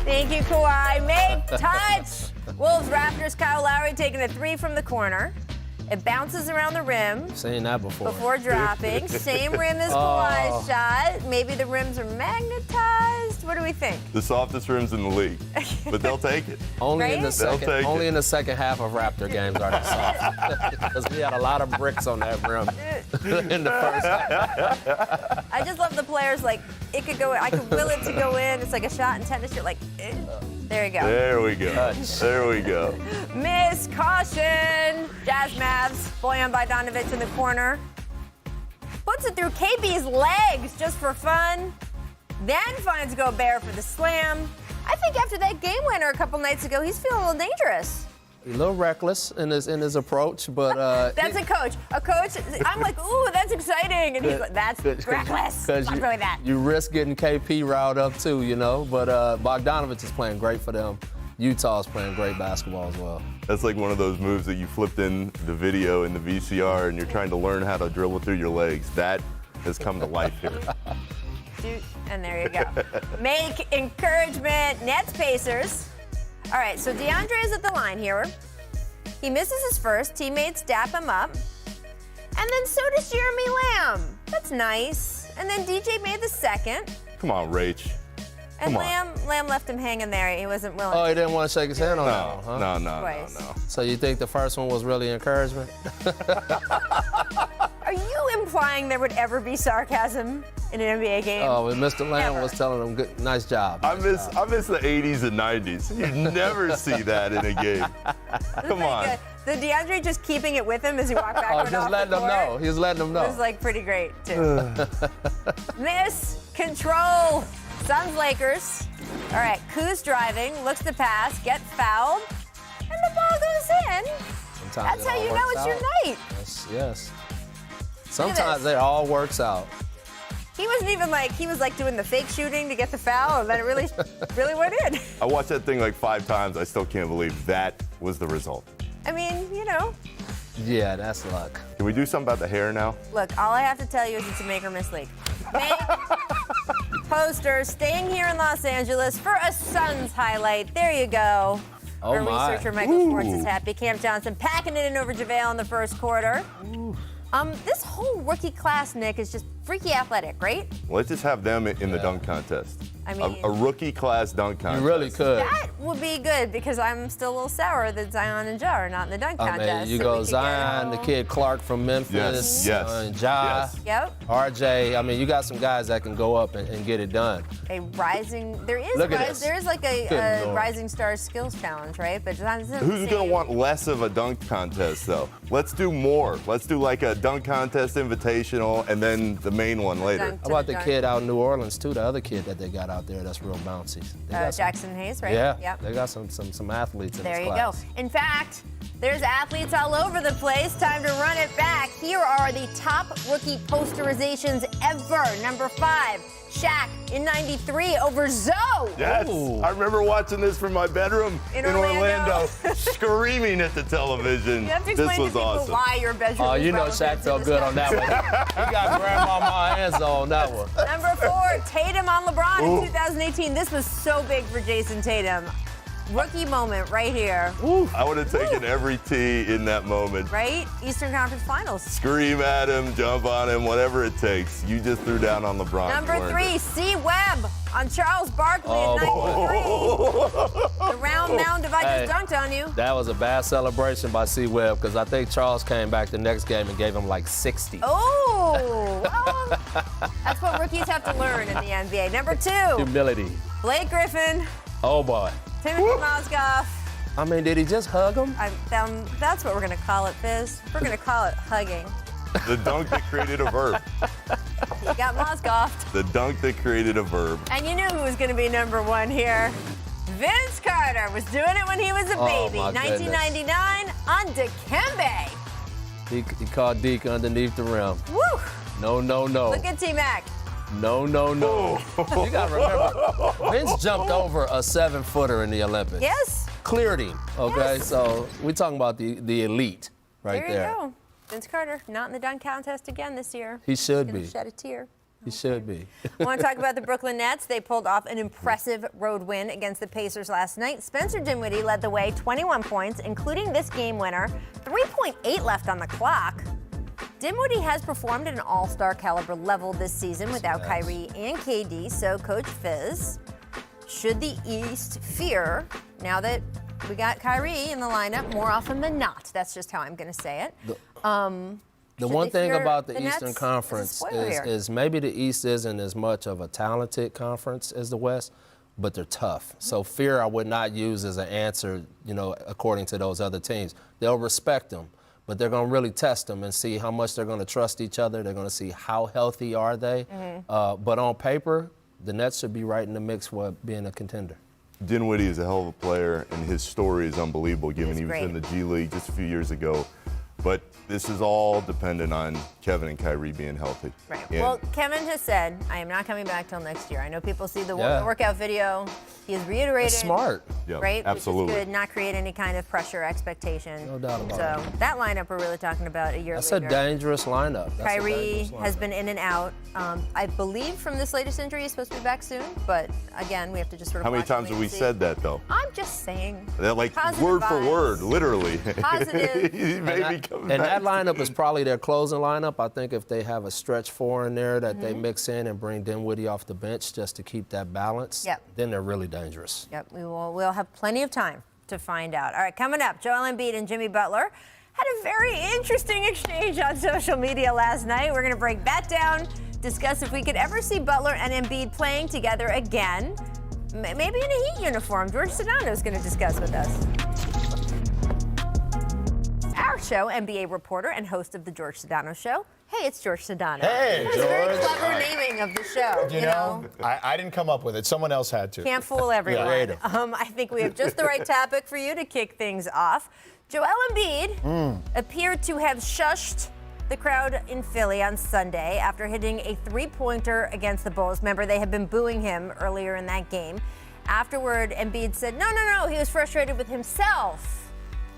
Thank you, Kawhi. Make touch. Wolves, Raptors, Kyle Lowry taking a three from the corner. It bounces around the rim. Seen that before. Before dropping. Same rim as Kawhi's shot. Maybe the rims are magnetized. What do we think? The softest rims in the league, but they'll take it. Only in the Right? second. They'll take Only it. in the second half of Raptor games are they soft. Because we had a lot of bricks on that rim in the first half. I just love the players, like, it could go, I could will it to go in. It's like a shot in tennis. You're like, eh. There you go. There we go. There we go. Miss caution. Jazz Mavs. Boyan Bogdanovic in the corner. Puts it through KB's legs just for fun. Then finds Gobert for the slam. I think after that game winner a couple nights ago, he's feeling a little dangerous. A little reckless in his approach, but That's a coach. A coach, I'm like, ooh, that's exciting. And he's like, that's reckless. Not really that. You risk getting KP riled up too, you know. But Bogdanovic is playing great for them. Utah's playing great basketball as well. That's like one of those moves that you flipped in the video in the VCR and you're trying to learn how to dribble through your legs. That has come to life here. Shoot, and there you go. Make encouragement. Nets Pacers. All right, so DeAndre is at the line here. He misses his first. Teammates dap him up. And then so does Jeremy Lamb. That's nice. And then DJ made the second. Come on, Rach. And Come on. Lamb left him hanging there. He wasn't willing. Oh, he didn't want to shake his hand on that No, one, huh? no. So you think the first one was really encouragement? Are you implying there would ever be sarcasm in an NBA game? Oh, and Mr. Lamb Never. was telling him, good, nice job. I miss the 80s and 90s. You never see that in a game. Come on. The DeAndre just keeping it with him as he walked backward Oh, off just letting the them court. know. He was letting them know. It was like pretty great too. Miss control. Suns Lakers. All right, Kuz driving, looks to pass, gets fouled, and the ball goes in. Sometimes That's it how all you know works it's your out. night. Yes. this. Sometimes it all works out. He wasn't even like, he was like doing the fake shooting to get the foul, and then it really, really went in. I watched that thing like 5 times. I still can't believe that was the result. I mean, you know, Yeah, that's luck. Can we do something about the hair now? look, all I have to tell you is it's a make or miss league. Make poster staying here in Los Angeles for a Suns highlight. There you go. Oh, Our my. researcher Michael Schwartz is happy. Cam Johnson packing it in over JaVale in the first quarter. This whole rookie class, Nick, is just freaky athletic, right? Let's just have them in the dunk contest. I mean- a rookie class dunk contest. You really could. That would be good because I'm still a little sour that Zion and Ja are not in the dunk I contest. mean, you so go we could get Zion, the kid Clark from Memphis, Yes, and Ja, yes. Yep. RJ. I mean, you got some guys that can go up and get it done. A rising, there is Look at this. there is like Good a Lord. Rising Stars skills challenge, right? But Zion's not the Who's going same. to want less of a dunk contest, though? Let's do more. Let's do like a dunk contest invitational and then the main one later. Dunk How to about the dunk. kid out in New Orleans, too, the other kid that they got out there that's real bouncy? They got some- Jackson Hayes, right? Yeah, Yep. they got some athletes in There this you class. go. In fact, there's athletes all over the place. Time to run it back. Here are the top rookie posterizations ever. Number 5, Shaq in '93 over Zoe. Yes, Ooh. I remember watching this from my bedroom In in Orlando. screaming at the television. You have to This explain to was people awesome. why your bedroom Oh, is you know relevant Shaq to felt this good on that one. He got Grandmama hands on that one. Number 4, Tatum on LeBron in 2018. This was so big for Jason Tatum. Rookie moment right here, I would have taken every tee in that moment. right? Eastern Conference Finals. Scream at him, jump on him, whatever it takes. You just threw down on LeBron. Number You earned 3, it. C. Webb on Charles Barkley in '93. The round mound if I Hey. just dunked on you. That was a bad celebration by C. Webb because I think Charles came back the next game and gave him like 60. Oh, well, that's what rookies have to learn in the NBA. Number 2, Humility. Blake Griffin, Oh, boy. Timothy Mozgov. I mean, did he just hug him? That's what we're going to call it, Fizz. We're going to call it hugging. The dunk that created a verb. You got Mozgov. The dunk that created a verb. And you knew who was going to be number 1 here. Vince Carter was doing it when he was a Oh, baby. my goodness. 1999 on Dikembe. He caught Deke underneath the rim. Woo! No, no, no. Look at T-Mac. No, no, no. You got to remember, Vince jumped over a 7-footer in the Olympics. Yes? Cleared him, okay? Yes. So we're talking about the elite right There you go. Vince Carter, not in the dunk contest again this year. He should Gonna be. shed a tear. He should be. I want to talk about the Brooklyn Nets. They pulled off an impressive road win against the Pacers last night. Spencer Dinwiddie led the way, 21 points, including this game winner. 3.8 left on the clock. Dinwiddie has performed at an all-star caliber level this season without Kyrie and KD. So, Coach Fizz, should the East fear, now that we got Kyrie in the lineup more often than not? That's just how I'm going to say it. The one thing about the Nets? Eastern It's a Conference spoiler here. is maybe the East isn't as much of a talented conference as the West, but they're tough. So fear I would not use as an answer, according to those other teams. They'll respect them, but they're going to really test them and see how much they're going to trust each other. They're going to see how healthy are they. But on paper, the Nets should be right in the mix for being a contender. Dinwiddie is a hell of a player, and his story is unbelievable, given He's he was great. in the G League just a few years ago. But this is all dependent on Kevin and Kyrie being healthy. Right. And Well, Kevin has said, I am not coming back till next year. I know people see the Yeah. workout video. He has reiterated. That's smart. Yeah, Right? absolutely. Which is good, not create any kind of pressure expectation. No doubt about So that lineup we're really talking about a year That's a later. dangerous lineup. That's a Kyrie dangerous has lineup. been in and out. I believe from this latest injury he's supposed to be back soon, but again, we have to just sort of how many watch and times wait have we and see. said that, though? I'm just saying. They're like Positive word for vibes. word, literally. Positive. He may be coming And back. that lineup is probably their closing lineup. I think if they have a stretch four in there that they Mm-hmm. mix in and bring Dinwiddie off the bench just to keep that balance, Yep. then they're really dangerous. Yep, we'll have plenty of time to find out. All right, coming up, Joel Embiid and Jimmy Butler had a very interesting exchange on social media last night. We're going to break that down, discuss if we could ever see Butler and Embiid playing together again, maybe in a Heat uniform. George Sedano is going to discuss with us. Our show, NBA reporter and host of the George Sedano Show. Hey, it's George Sedano. Hey, It's a very George. clever naming of the show. You know, I didn't come up with it. Someone else had to. Can't fool everyone. Creative. I think we have just the right topic for you to kick things off. Joel Embiid appeared to have shushed the crowd in Philly on Sunday after hitting a three-pointer against the Bulls. Remember, they had been booing him earlier in that game. Afterward, Embiid said, no, he was frustrated with himself,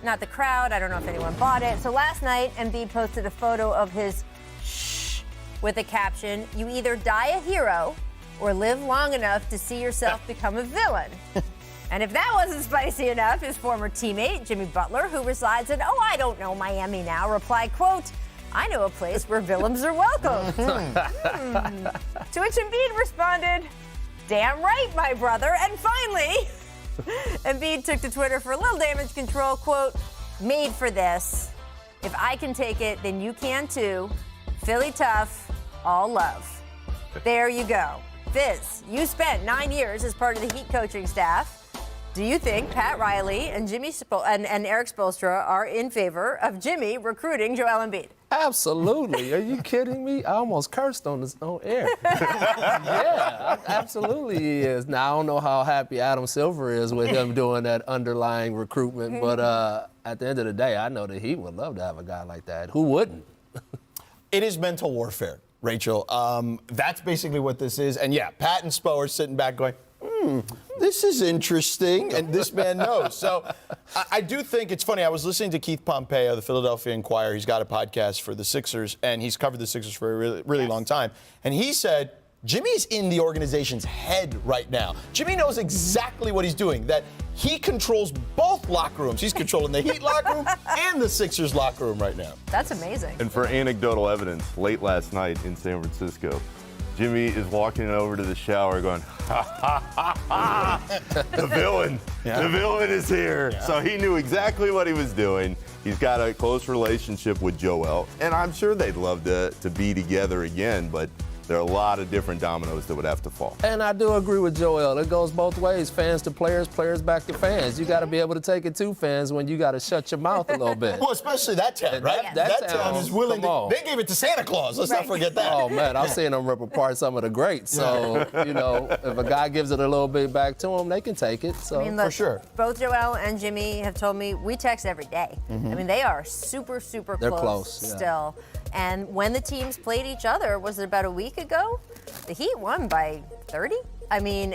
not the crowd. I don't know if anyone bought it. So last night, Embiid posted a photo of his shh with a caption, "You either die a hero or live long enough to see yourself become a villain." And if that wasn't spicy enough, his former teammate, Jimmy Butler, who resides in, Miami now, replied, quote, "I know a place where villains are welcome." To which Embiid responded, "Damn right, my brother." And finally, Embiid took to Twitter for a little damage control, quote, "Made for this. If I can take it, then you can too. Philly tough, all love." There you go. Fizz, you spent 9 years as part of the Heat coaching staff. Do you think Pat Riley and and Eric Spoelstra are in favor of Jimmy recruiting Joel Embiid? Absolutely. Are you kidding me? I almost cursed on air. Yeah, absolutely he is. Now, I don't know how happy Adam Silver is with him doing that underlying recruitment, but at the end of the day, I know that he would love to have a guy like that. Who wouldn't? It is mental warfare, Rachel. That's basically what this is. And yeah, Pat and Spo are sitting back going, this is interesting, and this man knows. So I do think it's funny. I was listening to Keith Pompeo, the Philadelphia Inquirer. He's got a podcast for the Sixers, and he's covered the Sixers for a really, really long time. And he said, Jimmy's in the organization's head right now. Jimmy knows exactly what he's doing, that he controls both locker rooms. He's controlling the Heat locker room and the Sixers locker room right now. That's amazing. And for anecdotal evidence, late last night in San Francisco, Jimmy is walking over to the shower going, ha, ha, ha, ha. The villain. Yeah. The villain is here. Yeah. So he knew exactly what he was doing. He's got a close relationship with Joel, and I'm sure they'd love to be together again, but there are a lot of different dominoes that would have to fall. And I do agree with Joel. It goes both ways, fans to players, players back to fans. You got to be able to take it to fans when you got to shut your mouth a little bit. Well, especially that town, right? That town town, is willing come on. to. They gave it to Santa Claus. Let's not forget that. Oh, man, I've seen them rip apart some of the greats. So, if a guy gives it a little bit back to him, they can take it. So. I mean, look, For sure. Both Joel and Jimmy have told me we text every day. I mean, they are super, super They're close, close, yeah. still. And when the teams played each other, was it about a week ago? The Heat won by 30. I mean,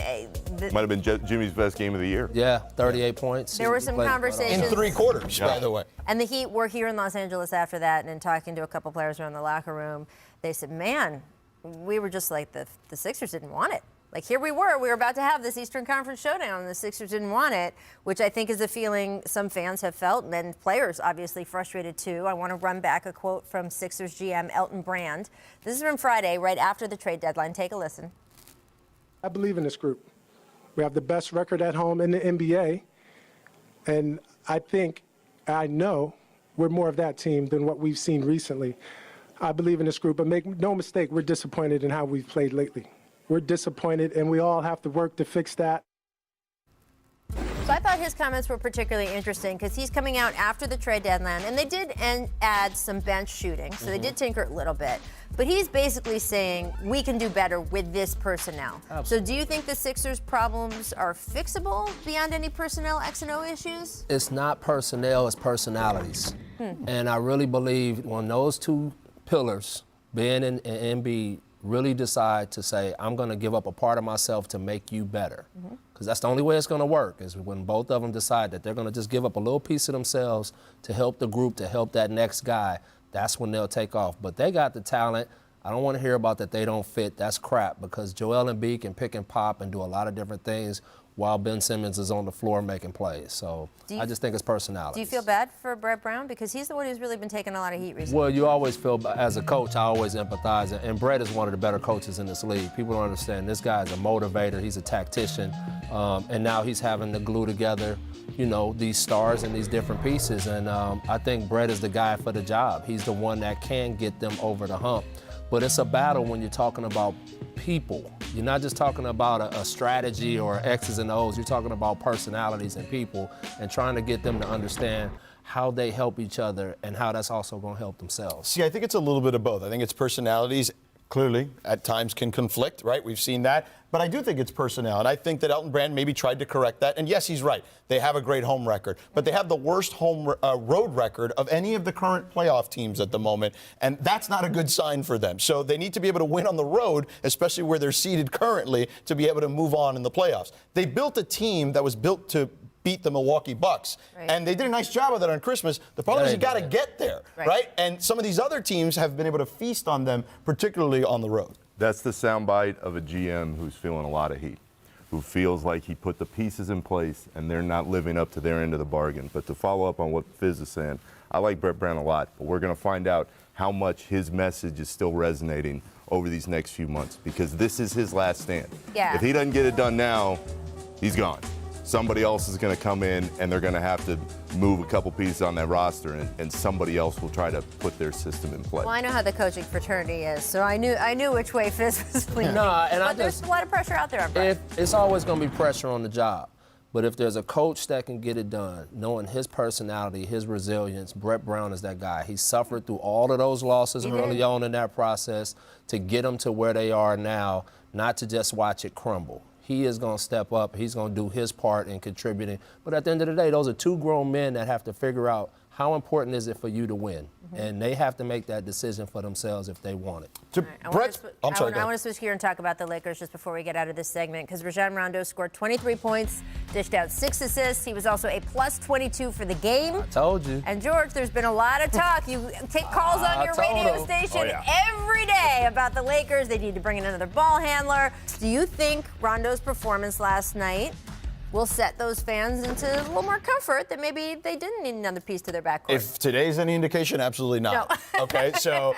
Might have been Jimmy's best game of the year. Yeah, 38 points. There were He some played conversations. In 3 quarters, by the way. And the Heat were here in Los Angeles after that, and talking to a couple players around the locker room, they said, man, we were just like, the Sixers didn't want it. Like, here we were about to have this Eastern Conference showdown, and the Sixers didn't want it, which I think is a feeling some fans have felt, and then players obviously frustrated too. I want to run back a quote from Sixers GM Elton Brand. This is from Friday, right after the trade deadline. Take a listen. I believe in this group. We have the best record at home in the NBA, and I know we're more of that team than what we've seen recently. I believe in this group, but make no mistake, we're disappointed in how we've played lately. We're disappointed, and we all have to work to fix that. So I thought his comments were particularly interesting because he's coming out after the trade deadline, and they did add some bench shooting, so they did tinker a little bit. But he's basically saying we can do better with this personnel. Absolutely. So do you think the Sixers' problems are fixable beyond any personnel X and O issues? It's not personnel, it's personalities. And I really believe when those two pillars, Ben and Embiid, really decide to say, I'm going to give up a part of myself to make you better. Because that's the only way it's going to work, is when both of them decide that they're going to just give up a little piece of themselves to help the group, to help that next guy. That's when they'll take off. But they got the talent. I don't want to hear about that they don't fit. That's crap, because Joel Embiid can pick and pop and do a lot of different things while Ben Simmons is on the floor making plays. So I just think it's personality. Do you feel bad for Brett Brown? Because he's the one who's really been taking a lot of heat recently. Well, you always feel, as a coach, I always empathize. And Brett is one of the better coaches in this league. People don't understand. This guy is a motivator. He's a tactician. And now he's having to glue together, you know, these stars and these different pieces. And I think Brett is the guy for the job. He's the one that can get them over the hump. But it's a battle when you're talking about people. You're not just talking about a strategy or X's and O's. You're talking about personalities and people and trying to get them to understand how they help each other and how that's also going to help themselves. See, I think it's a little bit of both. I think it's personalities, clearly, at times can conflict, right? We've seen that. But I do think it's personnel, and I think that Elton Brand maybe tried to correct that. And yes, he's right. They have a great home record, but they have the worst road record of any of the current playoff teams at the moment, and that's not a good sign for them. So they need to be able to win on the road, especially where they're seated currently, to be able to move on in the playoffs. They built a team that was built to beat the Milwaukee Bucks. Right. And they did a nice job of that on Christmas. The problem is you got to get there, right? And some of these other teams have been able to feast on them, particularly on the road. That's the soundbite of a GM who's feeling a lot of heat, who feels like he put the pieces in place and they're not living up to their end of the bargain. But to follow up on what Fizz is saying, I like Brett Brown a lot, but we're going to find out how much his message is still resonating over these next few months, because this is his last stand. Yeah. If he doesn't get it done now, he's gone. Somebody else is going to come in, and they're going to have to move a couple pieces on that roster, and somebody else will try to put their system in play. Well, I know how the coaching fraternity is, so I knew which way Fizz was leaning. But there's a lot of pressure out there on Brett. It's always going to be pressure on the job. But if there's a coach that can get it done, knowing his personality, his resilience, Brett Brown is that guy. He suffered through all of those losses early on in that process to get them to where they are now, not to just watch it crumble. He is going to step up. He's going to do his part in contributing. But at the end of the day, those are two grown men that have to figure out how important is it for you to win. And they have to make that decision for themselves if they want it. I want to switch here and talk about the Lakers just before we get out of this segment, because Rajon Rondo scored 23 points, dished out 6 assists. He was also a plus 22 for the game. I told you. And George, there's been a lot of talk. You take calls on your radio station every day about the Lakers. They need to bring in another ball handler. Do you think Rondo's performance last night will set those fans into a little more comfort that maybe they didn't need another piece to their backcourt? If today's any indication, absolutely not. No. Okay, so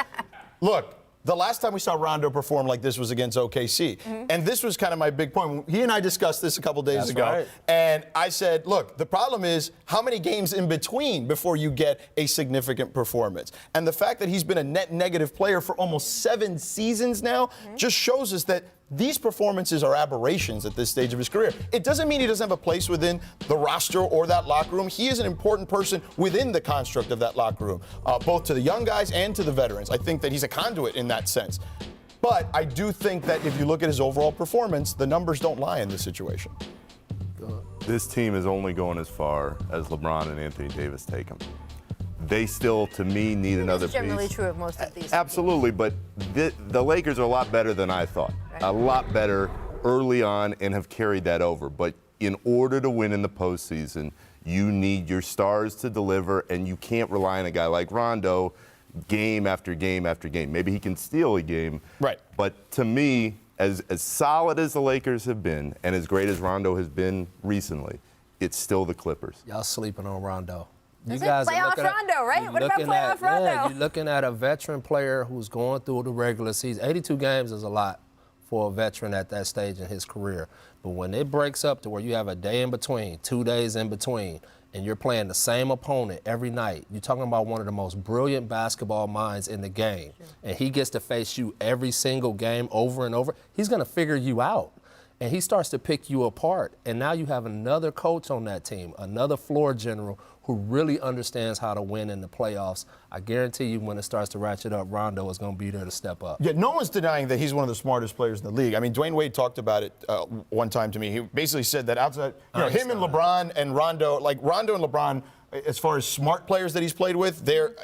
look, the last time we saw Rondo perform like this was against OKC. And this was kind of my big point. He and I discussed this a couple days ago. Right. And I said, look, the problem is how many games in between before you get a significant performance. And the fact that he's been a net negative player for almost 7 seasons now just shows us that these performances are aberrations at this stage of his career. It doesn't mean he doesn't have a place within the roster or that locker room. He is an important person within the construct of that locker room, both to the young guys and to the veterans. I think that he's a conduit in that sense. But I do think that if you look at his overall performance, the numbers don't lie in this situation. This team is only going as far as LeBron and Anthony Davis take them. They still, to me, need another piece. That's generally true of most of these. Absolutely, but the Lakers are a lot better than I thought. Right. A lot better early on and have carried that over. But in order to win in the postseason, you need your stars to deliver, and you can't rely on a guy like Rondo, game after game after game. Maybe he can steal a game. Right. But to me, as solid as the Lakers have been and as great as Rondo has been recently, it's still the Clippers. Y'all sleeping on Rondo. This is playoff Rondo, right? What about playoff Rondo? Yeah, you're looking at a veteran player who's going through the regular season. 82 games is a lot for a veteran at that stage in his career. But when it breaks up to where you have a day in between, 2 days in between, and you're playing the same opponent every night, you're talking about one of the most brilliant basketball minds in the game, and he gets to face you every single game over and over, he's going to figure you out. And he starts to pick you apart. And now you have another coach on that team, another floor general who really understands how to win in the playoffs. I guarantee you when it starts to ratchet up, Rondo is going to be there to step up. Yeah, no one's denying that he's one of the smartest players in the league. I mean, Dwayne Wade talked about it one time to me. He basically said that outside, him and LeBron and Rondo, like Rondo and LeBron, as far as smart players that he's played with, they're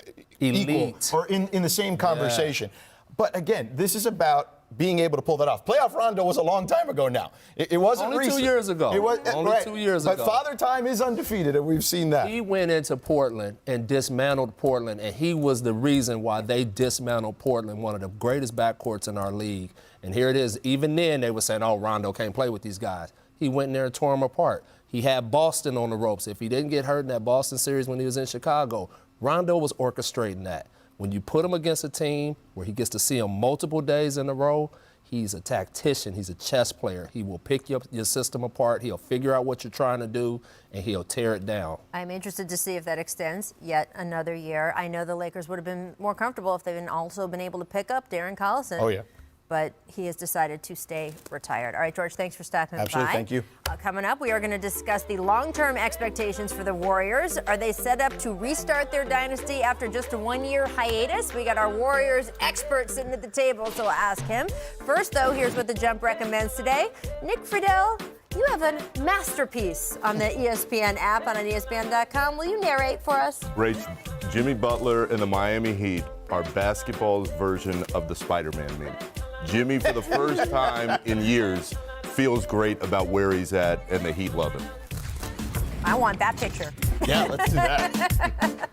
elite, equal or in the same conversation. Yeah. But again, this is about being able to pull that off. Playoff Rondo was a long time ago now. It wasn't only recent. 2 years ago. It was, only right. 2 years but ago. But Father Time is undefeated, and we've seen that. He went into Portland and dismantled Portland, and he was the reason why they dismantled Portland, one of the greatest backcourts in our league. And here it is. Even then, they were saying, oh, Rondo can't play with these guys. He went in there and tore them apart. He had Boston on the ropes. If he didn't get hurt in that Boston series when he was in Chicago, Rondo was orchestrating that. When you put him against a team where he gets to see him multiple days in a row, he's a tactician. He's a chess player. He will pick your system apart. He'll figure out what you're trying to do, and he'll tear it down. I'm interested to see if that extends yet another year. I know the Lakers would have been more comfortable if they'd also been able to pick up Darren Collison. Oh, yeah. But he has decided to stay retired. All right, George, thanks for stopping by. Absolutely, thank you. Coming up, we are going to discuss the long-term expectations for the Warriors. Are they set up to restart their dynasty after just a one-year hiatus? We got our Warriors expert sitting at the table, so we'll ask him. First, though, here's what the Jump recommends today. Nick Friedel, you have a masterpiece on the ESPN app and on ESPN.com. Will you narrate for us? Rach, Jimmy Butler and the Miami Heat are basketball's version of the Spider-Man meme. Jimmy, for the first time in years, feels great about where he's at, and the Heat love him. I want that picture. Yeah, let's do that.